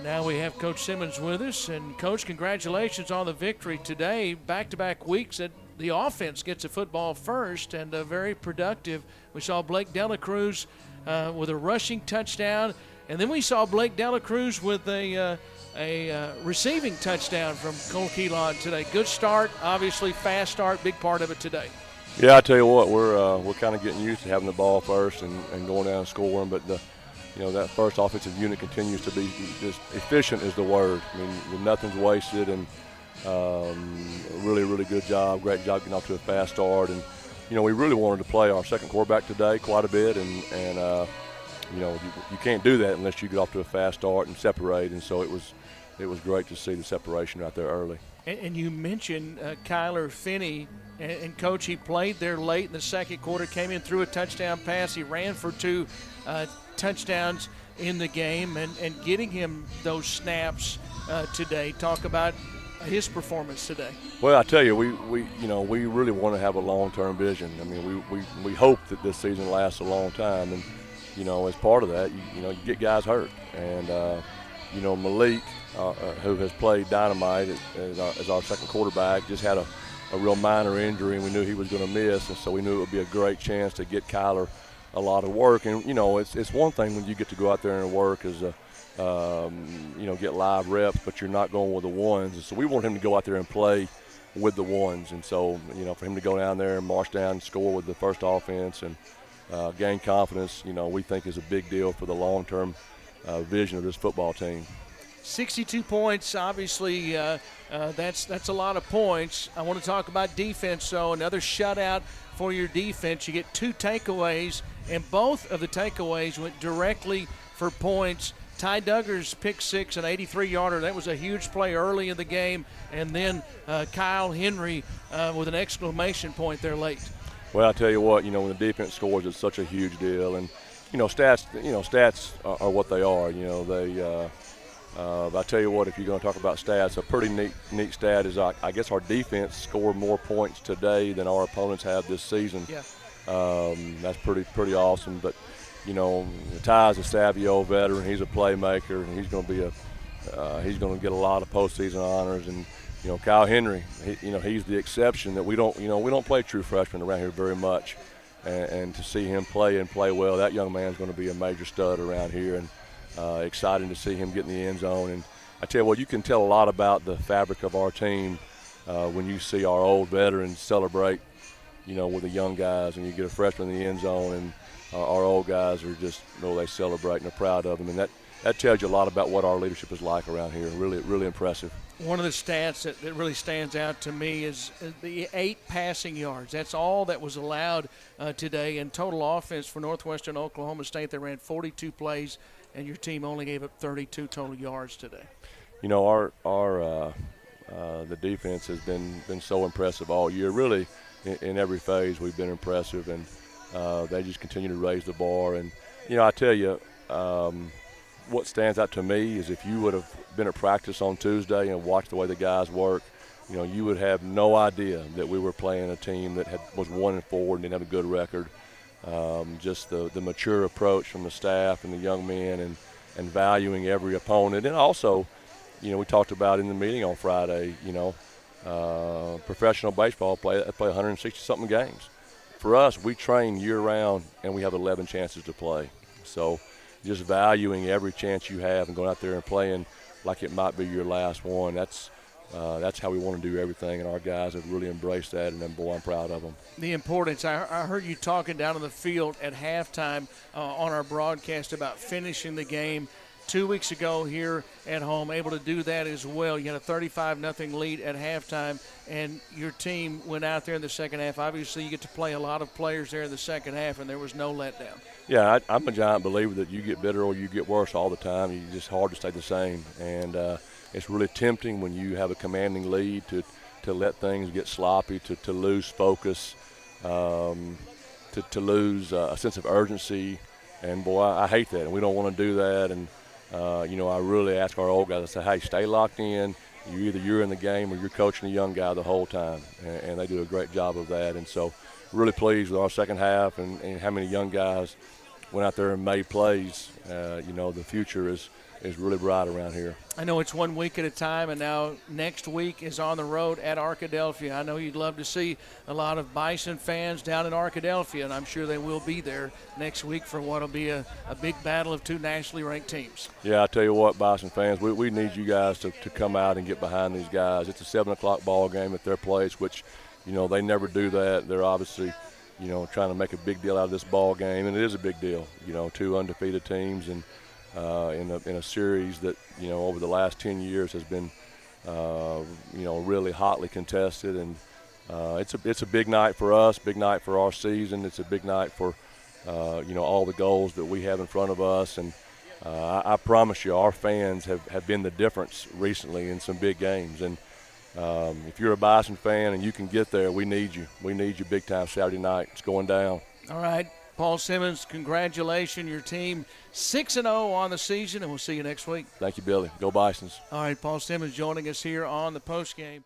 And now we have Coach Simmons with us. And, Coach, congratulations on the victory today. Back-to-back weeks that the offense gets the football first, and very productive. We saw Blake Delacruz with a rushing touchdown, and then we saw Blake Delacruz with a receiving touchdown from Cole Keelan today. Good start, obviously fast start, big part of it today. Yeah, I tell you what, we're kind of getting used to having the ball first and going down and scoring, but that first offensive unit continues to be just efficient is the word. I mean, nothing's wasted, and really, really good job. Great job getting off to a fast start. And, we really wanted to play our second quarterback today quite a bit, and you can't do that unless you get off to a fast start and separate. And so it was great to see the separation right there early. And you mentioned Kyler Finney, and Coach, he played there late in the second quarter, came in, threw a touchdown pass. He ran for 2 touchdowns in the game, and getting him those snaps today. Talk about his performance today. Well, I tell you, we really want to have a long-term vision. I mean, we hope that this season lasts a long time, and as part of that, you get guys hurt, and Malik, who has played dynamite as our second quarterback, just had a real minor injury, and we knew he was going to miss, and so we knew it would be a great chance to get Kyler a lot of work. And it's one thing when you get to go out there and work as get live reps, but you're not going with the ones. And so we want him to go out there and play with the ones. And so for him to go down there and march down and score with the first offense and gain confidence, we think is a big deal for the long-term vision of this football team. 62 points, obviously, that's a lot of points. I want to talk about defense, though. Another shutout for your defense. You get 2 takeaways, and both of the takeaways went directly for points. Ty Duggar's pick 6, an 83-yarder. That was a huge play early in the game. And then Kyle Henry with an exclamation point there late. Well, I tell you what, when the defense scores, it's such a huge deal. And, stats are what they are. I tell you what, if you're going to talk about stats, a pretty neat stat is I guess our defense scored more points today than our opponents have this season. Yeah. That's pretty awesome. But Ty's a savvy old veteran. He's a playmaker, and he's going to get a lot of postseason honors. And Kyle Henry, he's the exception that we don't play true freshmen around here very much. And to see him play and play well, that young man's going to be a major stud around here. And exciting to see him get in the end zone. And I tell you what, you can tell a lot about the fabric of our team when you see our old veterans celebrate, with the young guys, and you get a freshman in the end zone, and our old guys are just, they celebrate and they're proud of them. And that tells you a lot about what our leadership is like around here. Really, really impressive. One of the stats that really stands out to me is the 8 passing yards. That's all that was allowed today in total offense for Northwestern Oklahoma State. They ran 42 plays, and your team only gave up 32 total yards today. The defense has been so impressive all year. Really, in every phase, we've been impressive, and they just continue to raise the bar. And I tell you, what stands out to me is if you would have been at practice on Tuesday and watched the way the guys work, you would have no idea that we were playing a team that was 1-4 and didn't have a good record. Just the mature approach from the staff and the young men, and valuing every opponent. And also, we talked about in the meeting on Friday, professional baseball play 160-something games. For us, we train year-round, and we have 11 chances to play. So just valuing every chance you have and going out there and playing like it might be your last one, that's how we want to do everything, and our guys have really embraced that, and boy, I'm proud of them. The importance, I heard you talking down on the field at halftime on our broadcast about finishing the game 2 weeks ago here at home, able to do that as well. You had a 35-0 lead at halftime, and your team went out there in the second half. Obviously, you get to play a lot of players there in the second half, and there was no letdown. Yeah, I'm a giant believer that you get better or you get worse all the time. It's just hard to stay the same, and it's really tempting when you have a commanding lead to let things get sloppy, to lose focus, to lose a sense of urgency. And, boy, I hate that, and we don't want to do that. And, I really ask our old guys, I say, hey, stay locked in. You're in the game or you're coaching a young guy the whole time, and they do a great job of that. And so really pleased with our second half and how many young guys went out there and made plays. The future is is really bright around here. I know it's 1 week at a time, and now next week is on the road at Arkadelphia. I know you'd love to see a lot of Bison fans down in Arkadelphia, and I'm sure they will be there next week for what will be a big battle of two nationally ranked teams. Yeah, I tell you what, Bison fans, we need you guys to come out and get behind these guys. It's a 7 o'clock ball game at their place, which, you know, they never do that. They're obviously, you know, trying to make a big deal out of this ball game, and it is a big deal. You know, two undefeated teams, and in a series that, you know, over the last 10 years has been, you know, really hotly contested, and it's a big night for us, big night for our season. It's a big night for, you know, all the goals that we have in front of us, and I promise you, our fans have been the difference recently in some big games, and if you're a Bison fan and you can get there, we need you. We need you big time Saturday night. It's going down. All right. Paul Simmons, congratulations. Your team 6-0 on the season, and we'll see you next week. Thank you, Billy. Go Bisons. All right, Paul Simmons joining us here on the postgame.